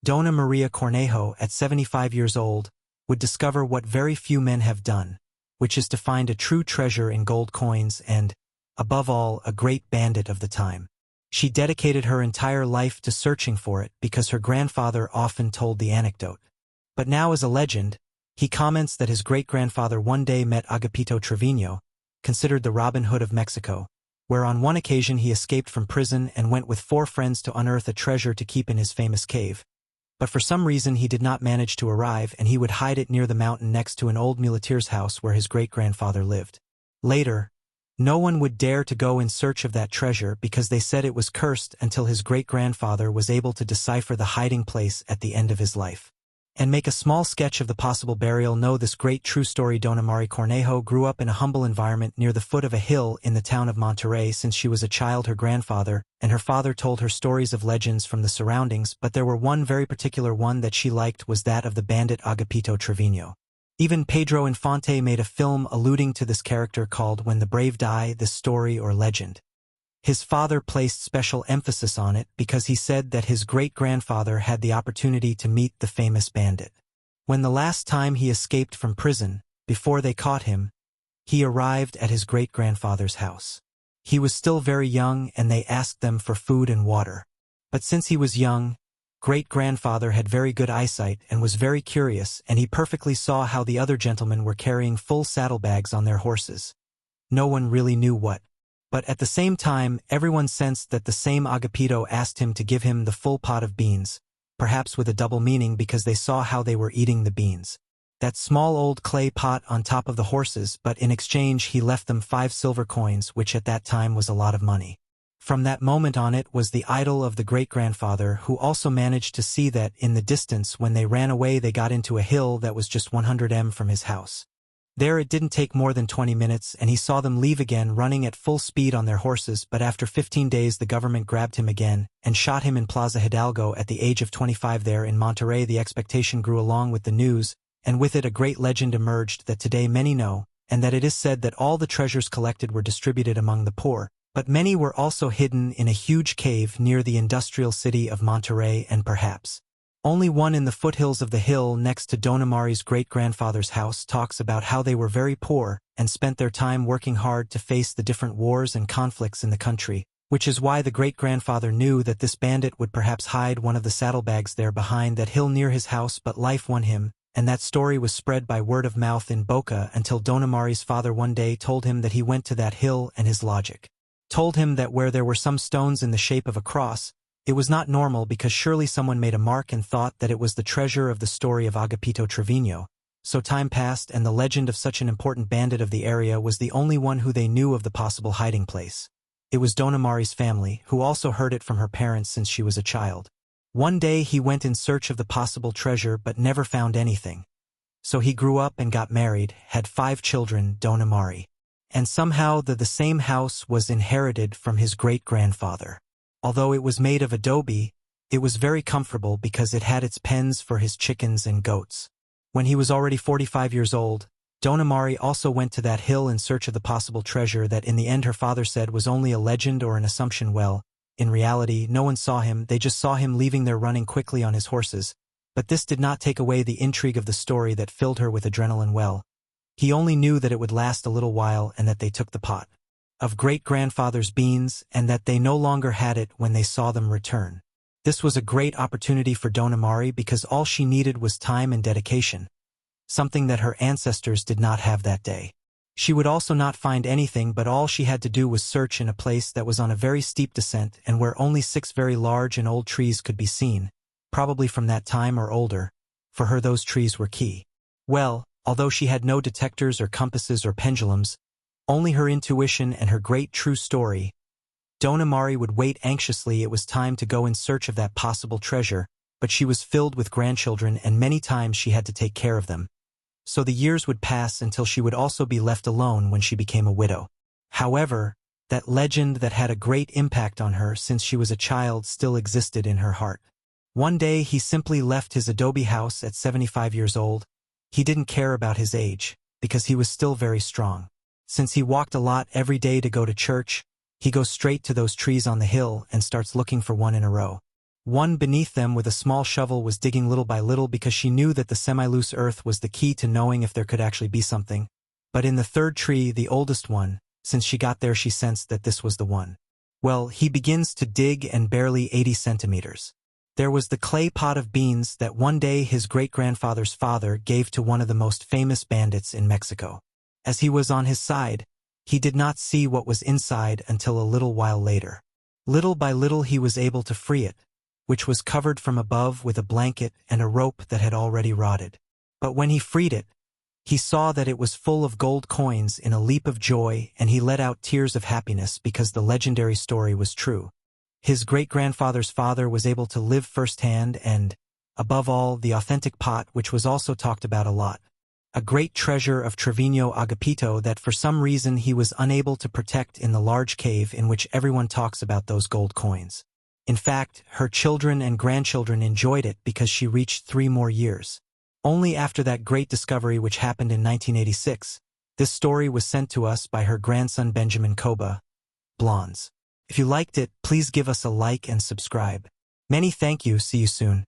Dona Maria Cornejo, at 75 years old, would discover what very few men have done, which is to find a true treasure in gold coins and, above all, a great bandit of the time. She dedicated her entire life to searching for it because her grandfather often told the anecdote. But now as a legend, he comments that his great-grandfather one day met Agapito Trevino, considered the Robin Hood of Mexico, where on one occasion he escaped from prison and went with 4 friends to unearth a treasure to keep in his famous cave. But for some reason he did not manage to arrive, and he would hide it near the mountain next to an old muleteer's house where his great-grandfather lived. Later, no one would dare to go in search of that treasure because they said it was cursed until his great-grandfather was able to decipher the hiding place at the end of his life. And make a small sketch of the possible burial. Know this great true story. Dona Maria Cornejo grew up in a humble environment near the foot of a hill in the town of Monterrey. Since she was a child, her grandfather and her father told her stories of legends from the surroundings, but there were one very particular one that she liked, was that of the bandit Agapito Trevino. Even Pedro Infante made a film alluding to this character called When the Brave Die, this story or legend. His father placed special emphasis on it because he said that his great-grandfather had the opportunity to meet the famous bandit. When the last time he escaped from prison, before they caught him, he arrived at his great-grandfather's house. He was still very young and they asked them for food and water. But since he was young, great-grandfather had very good eyesight and was very curious, and he perfectly saw how the other gentlemen were carrying full saddlebags on their horses. No one really knew what. But at the same time, everyone sensed that the same Agapito asked him to give him the full pot of beans, perhaps with a double meaning because they saw how they were eating the beans. That small old clay pot on top of the horses, but in exchange he left them 5 silver coins, which at that time was a lot of money. From that moment on it was the idol of the great-grandfather, who also managed to see that in the distance when they ran away they got into a hill that was just 100 m from his house. There it didn't take more than 20 minutes and he saw them leave again running at full speed on their horses, but after 15 days the government grabbed him again and shot him in Plaza Hidalgo at the age of 25 there in Monterrey. The expectation grew along with the news, and with it a great legend emerged that today many know, and that it is said that all the treasures collected were distributed among the poor, but many were also hidden in a huge cave near the industrial city of Monterrey, and perhaps only one in the foothills of the hill next to Dona Maria's great-grandfather's house talks about how they were very poor and spent their time working hard to face the different wars and conflicts in the country, which is why the great-grandfather knew that this bandit would perhaps hide one of the saddlebags there behind that hill near his house. But life won him, and that story was spread by word of mouth in Boca until Dona Maria's father one day told him that he went to that hill and his logic told him that where there were some stones in the shape of a cross, it was not normal because surely someone made a mark and thought that it was the treasure of the story of Agapito Trevino. So time passed and the legend of such an important bandit of the area was the only one who they knew of the possible hiding place. It was Dona Maria's family, who also heard it from her parents since she was a child. One day he went in search of the possible treasure but never found anything. So he grew up and got married, had 5 children, Dona Maria. And somehow the same house was inherited from his great-grandfather. Although it was made of adobe, it was very comfortable because it had its pens for his chickens and goats. When he was already 45 years old, Dona Maria also went to that hill in search of the possible treasure that in the end her father said was only a legend or an assumption. Well, in reality, no one saw him, they just saw him leaving there running quickly on his horses. But this did not take away the intrigue of the story that filled her with adrenaline. Well, he only knew that it would last a little while and that they took the pot of great-grandfather's beans and that they no longer had it when they saw them return. This was a great opportunity for Dona Maria because all she needed was time and dedication, something that her ancestors did not have that day. She would also not find anything, but all she had to do was search in a place that was on a very steep descent and where only 6 very large and old trees could be seen, probably from that time or older. For her those trees were key. Well, although she had no detectors or compasses or pendulums, only her intuition and her great true story, Dona Maria would wait anxiously. It was time to go in search of that possible treasure, but she was filled with grandchildren and many times she had to take care of them. So the years would pass until she would also be left alone when she became a widow. However, that legend that had a great impact on her since she was a child still existed in her heart. One day he simply left his adobe house at 75 years old. He didn't care about his age, because he was still very strong. Since he walked a lot every day to go to church, he goes straight to those trees on the hill and starts looking for one in a row. One beneath them with a small shovel was digging little by little because she knew that the semi-loose earth was the key to knowing if there could actually be something. But in the third tree, the oldest one, since she got there she sensed that this was the one. Well, he begins to dig and barely 80 centimeters. There was the clay pot of beans that one day his great-grandfather's father gave to one of the most famous bandits in Mexico. As he was on his side, he did not see what was inside until a little while later. Little by little he was able to free it, which was covered from above with a blanket and a rope that had already rotted. But when he freed it, he saw that it was full of gold coins. In a leap of joy, and he let out tears of happiness because the legendary story was true. His great-grandfather's father was able to live firsthand and, above all, the authentic pot, which was also talked about a lot. A great treasure of Trevino Agapito that for some reason he was unable to protect in the large cave in which everyone talks about those gold coins. In fact, her children and grandchildren enjoyed it because she reached 3 more years. Only after that great discovery which happened in 1986, this story was sent to us by her grandson Benjamin Koba, Blondes. If you liked it, please give us a like and subscribe. Many thank you, see you soon.